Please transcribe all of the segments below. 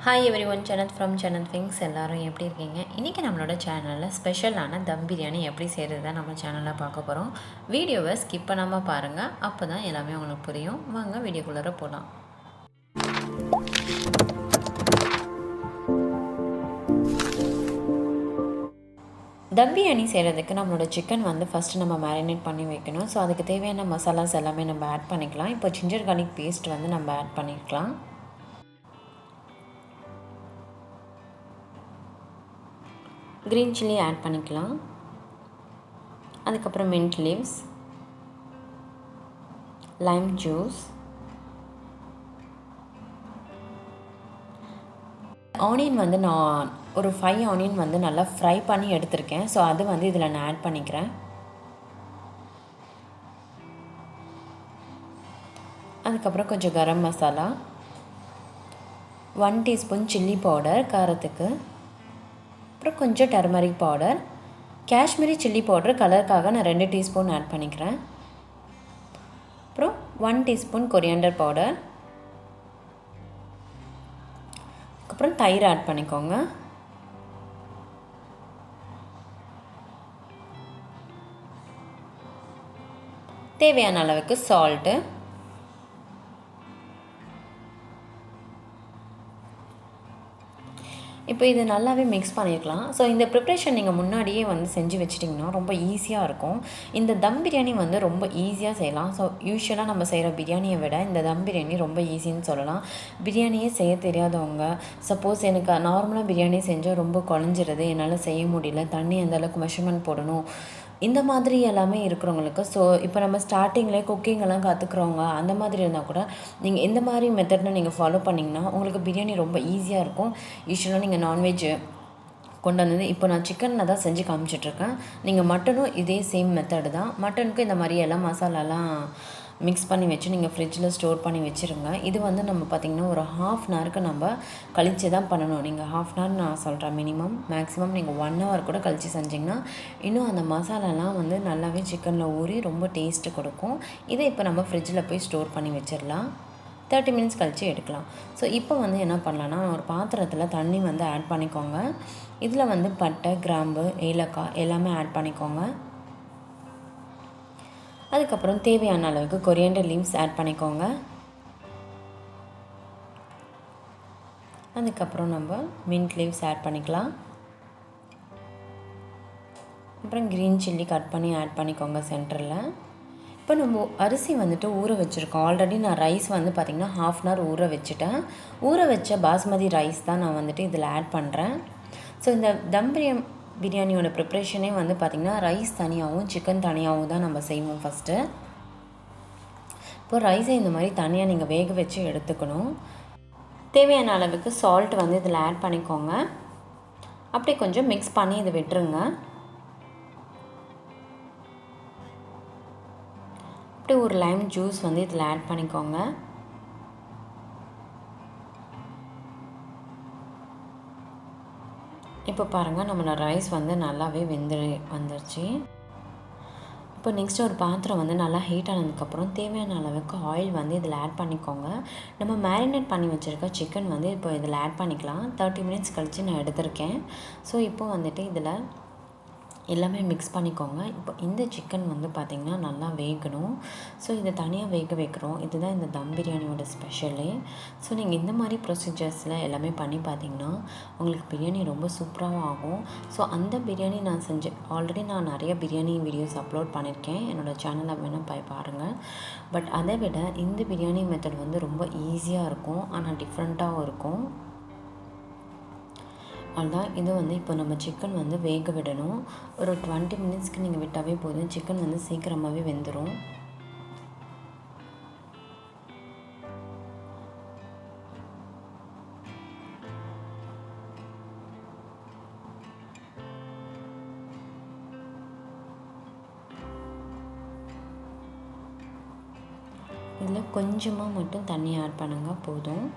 Hi everyone, Jannat from Jannat Things. எல்லாரும் எப்படி இருக்கீங்க? இன்னைக்கு நம்மளோட சேனல்ல ஸ்பெஷலான தம் பிரியாணி எப்படி செய்யறதுதான் நம்ம சேனல்ல பார்க்க போறோம். வீடியோவை ஸ்கிப் பண்ணாம பாருங்க. அப்பதான் எல்லாமே உங்களுக்கு புரியும். வாங்க வீடியோக்குள்ள போலாம். தம் பிரியாணி செய்கிறதுக்கு நம்மளோட சிக்கன் வந்து ஃபஸ்ட்டு நம்ம மேரினேட் பண்ணி வைக்கணும். ஸோ அதுக்கு தேவையான மசாலாஸ் எல்லாமே நம்ம ஆட் பண்ணிக்கலாம். இப்போ ஜிஞ்சர் கார்லிக் பேஸ்ட் வந்து நம்ம ஆட் பண்ணிக்கலாம். க்ரீன் சில்லி ஆட் பண்ணிக்கலாம். அதுக்கப்புறம் mint leaves, lime juice, onion வந்து நான் ஒரு 5 ஆனியன் வந்து நல்லா ஃப்ரை பண்ணி எடுத்திருக்கேன். ஸோ அது வந்து இதில் நான் ஆட் பண்ணிக்கிறேன். அதுக்கப்புறம் கொஞ்சம் garam masala, 1 teaspoon chilli powder காரத்துக்கு, அப்புறம் கொஞ்சம் turmeric powder, Kashmiri chilli powder கலருக்காக நான் 2 டீஸ்பூன் ஆட் பண்ணிக்கிறேன். அப்புறம் 1 டீஸ்பூன் கொரியாண்டர் பவுடர், அப்புறம் தயிர் ஆட் பண்ணிக்கோங்க. தேவையான அளவுக்கு சால்ட்டு, இப்போ இது நல்லாவே மிக்ஸ் பண்ணியிருக்கலாம். ஸோ இந்த ப்ரிப்ரேஷன் நீங்கள் முன்னாடியே வந்து செஞ்சு வச்சிட்டிங்கன்னா ரொம்ப ஈஸியாக இருக்கும். இந்த தம் பிரியாணி வந்து ரொம்ப ஈஸியாக செய்யலாம். ஸோ யூஸ்வலாக நம்ம செய்கிற பிரியாணியை விட இந்த தம் பிரியாணி ரொம்ப ஈஸின்னு சொல்லலாம். பிரியாணியே செய்ய தெரியாதவங்க, சப்போஸ் எனக்கு நார்மலாக பிரியாணி செஞ்சால் ரொம்ப குழஞ்சிருது, என்னால் செய்ய முடியல, தண்ணி எந்தளவுக்கு மெஷர்மெண்ட் போடணும், இந்த மாதிரி எல்லாமே இருக்கிறவங்களுக்கு, ஸோ இப்போ நம்ம ஸ்டார்டிங்லேயே குக்கிங்கெல்லாம் கற்றுக்குறவங்க அந்த மாதிரி இருந்தால் கூட நீங்கள் எந்த மாதிரி மெத்தட்னு நீங்கள் ஃபாலோ பண்ணிங்கன்னா உங்களுக்கு பிரியாணி ரொம்ப ஈஸியாக இருக்கும். யூஸ்வலாக நீங்கள் நான்வெஜ் கொண்டு வந்தது இப்போ நான் சிக்கனில் தான் செஞ்சு காமிச்சிட்ருக்கேன். நீங்கள் மட்டனும் இதே சேம் மெத்தடு தான். மட்டனுக்கு இந்த மாதிரி எல்லாம் மசாலாலாம் மிக்ஸ் பண்ணி வச்சு நீங்கள் ஃப்ரிட்ஜில் ஸ்டோர் பண்ணி வச்சுருங்க. இது வந்து நம்ம பார்த்திங்கன்னா ஒரு 1/2 hour நம்ம கழித்து தான் பண்ணணும். நீங்கள் 1/2 hour நான் சொல்கிறேன், மேக்ஸிமம் நீங்கள் 1 hour கூட கழித்து செஞ்சிங்கன்னா இன்னும் அந்த மசாலாலாம் வந்து நல்லாவே சிக்கனில் ஊறி ரொம்ப டேஸ்ட்டு கொடுக்கும். இதை இப்போ நம்ம ஃப்ரிட்ஜில் போய் ஸ்டோர் பண்ணி வச்சிடலாம். 30 minutes கழித்து எடுக்கலாம். ஸோ இப்போ வந்து என்ன பண்ணலான்னா, ஒரு பாத்திரத்தில் தண்ணி வந்து ஆட் பண்ணிக்கோங்க. இதில் வந்து பட்டை, கிராம்பு, ஏலக்காய் எல்லாமே ஆட் பண்ணிக்கோங்க. அதுக்கப்புறம் தேவையான அளவுக்கு கொரியாண்டர் லீவ்ஸ் ஆட் பண்ணிக்கோங்க. அதுக்கப்புறம் நம்ம மின்ட் லீவ்ஸ் ஆட் பண்ணிக்கலாம். அப்புறம் க்ரீன் சில்லி கட் பண்ணி ஆட் பண்ணிக்கோங்க சென்டரில். இப்போ நம்ம அரிசி வந்துட்டு ஊற வச்சுருக்கோம். ஆல்ரெடி நான் ரைஸ் வந்து பார்த்திங்கன்னா 1/2 hour ஊற வச்சுட்டேன். ஊற வச்ச பாஸ்மதி ரைஸ் தான் நான் வந்துட்டு இதில் ஆட் பண்ணுறேன். ஸோ இந்த தம் பிரியாணியோட ப்ரிப்ரேஷனே வந்து பார்த்திங்கன்னா ரைஸ் தனியாகவும் சிக்கன் தனியாகவும் தான் நம்ம செய்வோம் ஃபஸ்ட்டு. இப்போ ரைஸை இந்த மாதிரி தனியாக நீங்கள் வேக வச்சு எடுத்துக்கணும். தேவையான அளவுக்கு சால்ட் வந்து இதில் ஆட் பண்ணிக்கோங்க. அப்படியே கொஞ்சம் மிக்ஸ் பண்ணி இதை விட்டுருங்க. அப்படியே ஒரு லைம் ஜூஸ் வந்து இதில் ஆட் பண்ணிக்கோங்க. இப்போ பாருங்கள், நம்மளோட ரைஸ் வந்து நல்லாவே வந்துருச்சு. இப்போ நெக்ஸ்ட்டு ஒரு பாத்திரம் வந்து நல்லா ஹீட் ஆனதுக்கப்புறம் தேவையான அளவுக்கு ஆயில் வந்து இதில் ஆட் பண்ணிக்கோங்க. நம்ம மேரினேட் பண்ணி வச்சுருக்க சிக்கன் வந்து இப்போ இதில் ஆட் பண்ணிக்கலாம். 30 minutes கழித்து நான் எடுத்திருக்கேன். ஸோ இப்போ வந்துட்டு இதில் எல்லாமே மிக்ஸ் பண்ணிக்கோங்க. இப்போ இந்த சிக்கன் வந்து பார்த்திங்கன்னா நல்லா வேகணும். ஸோ இதை தனியாக வேக வைக்கிறோம். இதுதான் இந்த தம் பிரியாணியோட ஸ்பெஷலே. ஸோ நீங்கள் இந்த மாதிரி ப்ரொசீஜர்ஸில் எல்லாமே பண்ணி பார்த்தீங்கன்னா உங்களுக்கு பிரியாணி ரொம்ப சூப்பராகவும் ஆகும். ஸோ அந்த பிரியாணி நான் ஆல்ரெடி நான் நிறைய பிரியாணி வீடியோஸ் அப்லோட் பண்ணியிருக்கேன். என்னோடய சேனலில் வேணால் போய் பாருங்கள். பட் அதை விட இந்த பிரியாணி மெத்தட் வந்து ரொம்ப ஈஸியாக இருக்கும், ஆனால் டிஃப்ரெண்ட்டாகவும் இருக்கும். அதுதான் இது வந்து இப்போ நம்ம சிக்கன் வந்து வேக விடணும். ஒரு 20 minutesக்கு நீங்கள் விட்டாவே போதும். சிக்கன் வந்து சீக்கிரமாகவே வெந்துடும். இதில் கொஞ்சமாக மட்டும் தண்ணி ஆட் பண்ணுங்கள் போதும்.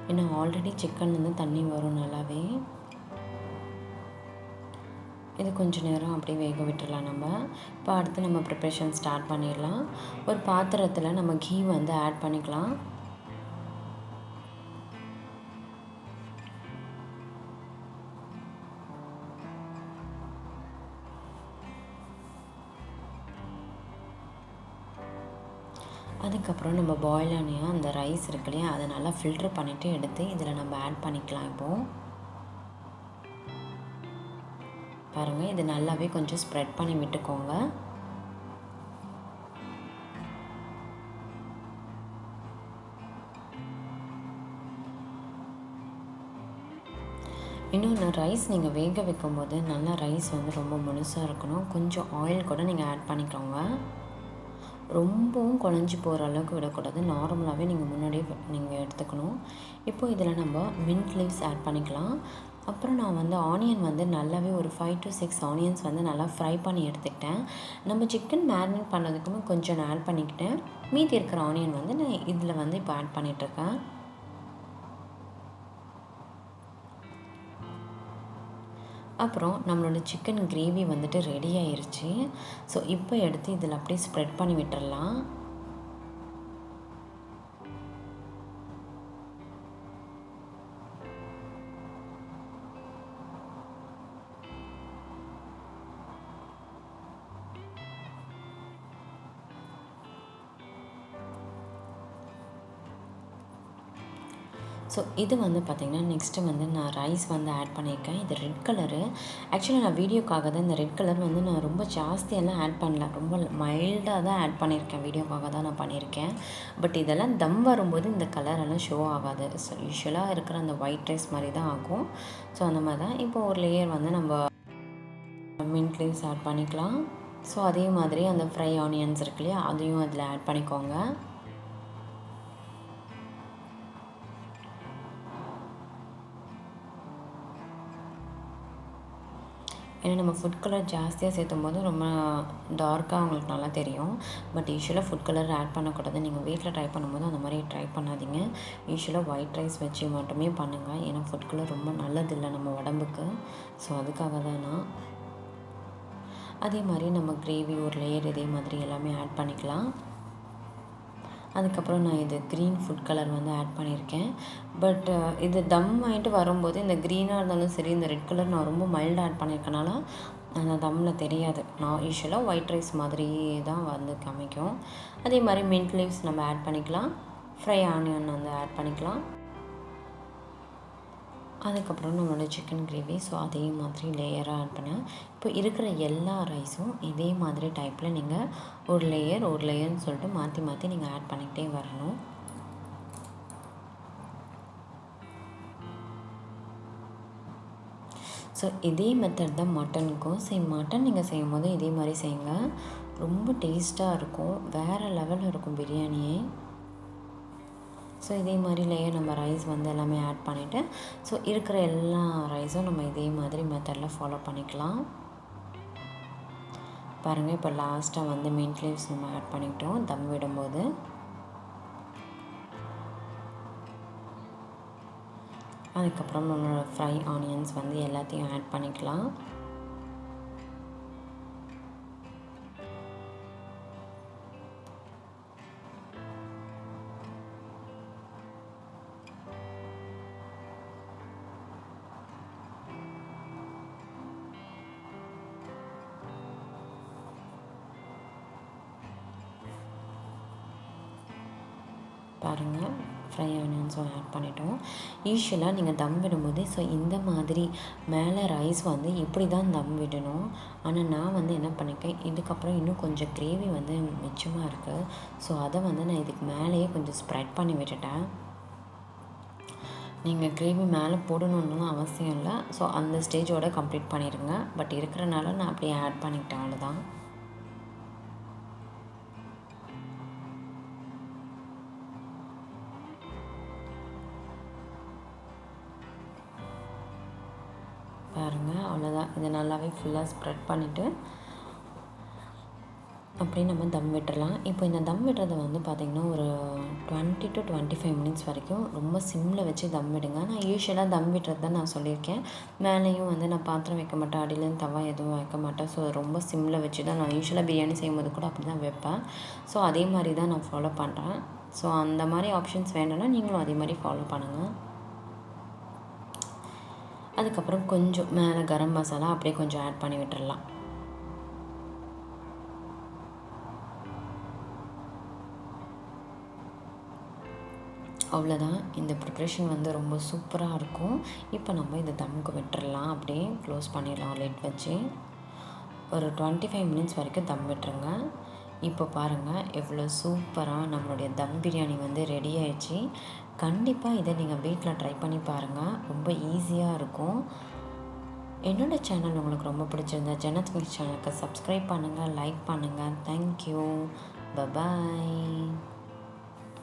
ஏன்னா ஆல்ரெடி சிக்கன்லேருந்து தண்ணி வரும் நல்லாவே. இது கொஞ்சம் நேரம் அப்படியே வேக விட்டுடலாம் நம்ம. இப்போ அடுத்து நம்ம ப்ரிப்ரேஷன் ஸ்டார்ட் பண்ணிடலாம். ஒரு பாத்திரத்தில் நம்ம கீ வந்து ஆட் பண்ணிக்கலாம். அதுக்கப்புறம் நம்ம பாயில் ஆனியா அந்த ரைஸ் இருக்கு இல்லையா, அதை நல்லா ஃபில்ட்ரு பண்ணிவிட்டு எடுத்து இதில் நம்ம ஆட் பண்ணிக்கலாம். இப்போது பாருங்கள், இது நல்லாவே கொஞ்சம் ஸ்ப்ரெட் பண்ணி விட்டுக்கோங்க. இன்னொன்று, ரைஸ் நீங்கள் வேக வைக்கும்போது நல்லா ரைஸ் வந்து ரொம்ப முழுசாக இருக்கணும். கொஞ்சம் ஆயில் கூட நீங்கள் ஆட் பண்ணிக்கோங்க. ரொம்பவும் குழஞ்சி போகிற அளவுக்கு விடக்கூடாது. நார்மலாகவே நீங்கள் முன்னாடியே நீங்கள் எடுத்துக்கணும். இப்போது இதில் நம்ம மின்ட் லீவ்ஸ் ஆட் பண்ணிக்கலாம். அப்புறம் நான் வந்து ஆனியன் வந்து நல்லாவே ஒரு 5 to 6 ஆனியன்ஸ் வந்து நல்லா ஃப்ரை பண்ணி எடுத்துக்கிட்டேன். நம்ம சிக்கன் மேரினேட் பண்ணதுக்குமே கொஞ்சம் நான் ஆட் பண்ணிக்கிட்டேன். மீதி இருக்கிற ஆனியன் வந்து நான் இதில் வந்து இப்போ ஆட் பண்ணிகிட்ருக்கேன். அப்புறம் நம்மளோட சிக்கன் கிரேவி வந்துட்டு ரெடி ஆயிருச்சு. ஸோ இப்போ எடுத்து இதில் அப்படியே ஸ்ப்ரெட் பண்ணி விட்டுறலாம். ஸோ இது வந்து பார்த்திங்கன்னா நெக்ஸ்ட்டு வந்து நான் ரைஸ் வந்து ஆட் பண்ணியிருக்கேன். இது ரெட் கலரு. ஆக்சுவலாக நான் வீடியோக்காக தான் இந்த ரெட் கலர் வந்து நான் ரொம்ப ஜாஸ்தியெல்லாம் ஆட் பண்ணல. ரொம்ப மைல்டாக தான் ஆட் பண்ணியிருக்கேன். வீடியோக்காக தான் நான் பண்ணியிருக்கேன். பட் இதெல்லாம் தம் வரும்போது இந்த கலரெல்லாம் ஷோ ஆகாது. ஸோ யூஸ்வலாக இருக்கிற அந்த ஒயிட் ரைஸ் மாதிரி தான் ஆகும். ஸோ அந்த மாதிரி தான். இப்போ ஒரு லேயர் வந்து நம்ம மின்ட் லீவ்ஸ் ஆட் பண்ணிக்கலாம். ஸோ அதே மாதிரி அந்த ஃப்ரை ஆனியன்ஸ் இருக்கு இல்லையா, அதையும் அதில் ஆட் பண்ணிக்கோங்க. ஏன்னா நம்ம ஃபுட் கலர் ஜாஸ்தியாக சேர்த்தும் போது ரொம்ப டார்க்காக அவங்களுக்கு நல்லா தெரியும். பட் யூஸ்வலாக ஃபுட் கலர் ஆட் பண்ணக்கூடாது. நீங்கள் வீட்டில் ட்ரை பண்ணும்போது அந்த மாதிரி ட்ரை பண்ணாதீங்க. யூஸ்வலாக ஒயிட் ரைஸ் வச்சு மட்டுமே பண்ணுங்கள். ஏன்னா ஃபுட் கலர் ரொம்ப நல்லதில்லை நம்ம உடம்புக்கு. ஸோ அதுக்காக தான் நான். அதே மாதிரி நம்ம கிரேவி ஒரு லேயர் இதே மாதிரி எல்லாமே ஆட் பண்ணிக்கலாம். அதுக்கப்புறம் நான் இது க்ரீன் ஃபுட் கலர் வந்து ஆட் பண்ணியிருக்கேன். பட் இது தம் ஆகிட்டு வரும்போது இந்த க்ரீனாக இருந்தாலும் சரி, இந்த ரெட் கலர் நான் ரொம்ப மைல்டாக ஆட் பண்ணியிருக்கனால அந்த தம்மில் தெரியாது. நான் யூஸ்வலாக ஒயிட் ரைஸ் மாதிரி தான் வந்து காமிக்கும். அதே மாதிரி மின்ட் லீவ்ஸ் நம்ம ஆட் பண்ணிக்கலாம். ஃப்ரை ஆனியன் வந்து ஆட் பண்ணிக்கலாம். அதுக்கப்புறம் நம்மளோட சிக்கன் கிரேவி. ஸோ அதே மாதிரி லேயராக ஆட் பண்ணேன். இப்போ இருக்கிற எல்லா ரைஸும் இதே மாதிரி டைப்பில் நீங்கள் ஒரு லேயர்னு சொல்லிட்டு மாற்றி மாற்றி நீங்கள் ஆட் பண்ணிக்கிட்டே வரணும். ஸோ இதே மெத்தட் தான் மட்டனுக்கும். சேம் மட்டன் நீங்கள் செய்யும் போது இதே மாதிரி செய்யுங்க. ரொம்ப டேஸ்ட்டாக இருக்கும். வேறு லெவலில் இருக்கும் பிரியாணியே. ஸோ இதே மாதிரி லேயர் நம்ம ரைஸ் வந்து எல்லாமே ஆட் பண்ணிவிட்டு, ஸோ இருக்கிற எல்லா ரைஸும் நம்ம இதே மாதிரி மெத்தடில் ஃபாலோ பண்ணிக்கலாம். பாருங்கள், இப்போ லாஸ்ட்டாக வந்து மின்ட் லீவ்ஸ் நம்ம ஆட் பண்ணிக்கிட்டோம் தம் விடும்போது. அதுக்கப்புறம் நம்மளோட ஃப்ரை ஆனியன்ஸ் வந்து எல்லாத்தையும் ஆட் பண்ணிக்கலாம். பாருங்கள், ஃப்ரை ஆனியன்ஸும் ஆட் பண்ணிட்டோம். யூஸ்வலாக நீங்கள் தம் விடும்போது ஸோ இந்த மாதிரி மேலே ரைஸ் வந்து இப்படி தான் தம் விடணும். ஆனால் நான் வந்து என்ன பண்ணியிருக்கேன், இதுக்கப்புறம் இன்னும் கொஞ்சம் கிரேவி வந்து மிச்சமாக இருக்குது. ஸோ அதை வந்து நான் இதுக்கு மேலேயே கொஞ்சம் ஸ்ப்ரெட் பண்ணி விட்டுட்டேன். நீங்கள் கிரேவி மேலே போடணுன்னுலாம் அவசியம் இல்லை. ஸோ அந்த ஸ்டேஜோடு கம்ப்ளீட் பண்ணிடுங்க. பட் இருக்கிறனால நான் அப்படியே ஆட் பண்ணிக்கிட்டேன், அவ்வளோதான். பாருங்கள், அவ்வளோதான். இதை நல்லாவே ஃபுல்லாக ஸ்ப்ரெட் பண்ணிவிட்டு அப்படியே நம்ம தம் விட்டுடலாம். இப்போ இந்த தம் விடுறதை வந்து பார்த்திங்கன்னா ஒரு 20 to 25 மினிட்ஸ் வரைக்கும் ரொம்ப சிம்மில் வச்சு தம் விடுங்க. நான் யூஸ்வலாக தம் விடுறது தான் நான் சொல்லியிருக்கேன். மேலேயும் வந்து நான் பாத்திரம் வைக்க மாட்டேன், அடியிலேருந்து தவா எதுவும் வைக்க மாட்டேன். ஸோ ரொம்ப சிம்மில் வச்சு தான் நான் யூஸ்வலாக பிரியாணி செய்யும்போது கூட அப்படி தான் வைப்பேன். ஸோ அதே மாதிரி தான் நான் ஃபாலோ பண்ணுறேன். ஸோ அந்த மாதிரி ஆப்ஷன்ஸ் வேணும்னா நீங்களும் அதே மாதிரி ஃபாலோ பண்ணுங்கள். அதுக்கப்புறம் கொஞ்சம் மேலே கரம் மசாலா அப்படியே கொஞ்சம் ஆட் பண்ணி விட்டுடலாம். அவ்வளோதான். இந்த ப்ரிப்ரேஷன் வந்து ரொம்ப சூப்பராக இருக்கும். இப்போ நம்ம இதை தம்முக்கு விட்டுறலாம். அப்படியே க்ளோஸ் பண்ணிடலாம் லிட் வச்சு. ஒரு 25 மினிட்ஸ் வரைக்கும் தம் விட்டுருங்க. இப்போ பாருங்கள் எவ்வளோ சூப்பராக நம்மளுடைய தம் பிரியாணி வந்து ரெடி ஆயிடுச்சு. கண்டிப்பாக இதை நீங்கள் வீட்டில் ட்ரை பண்ணி பாருங்கள். ரொம்ப ஈஸியாக இருக்கும். என்னோடய சேனல் உங்களுக்கு ரொம்ப பிடிச்சிருந்தா ஜன்னத் மீல்ஸ் சேனலுக்கு சப்ஸ்கிரைப் பண்ணுங்கள், லைக் பண்ணுங்கள். தேங்க்யூ. பபாய்.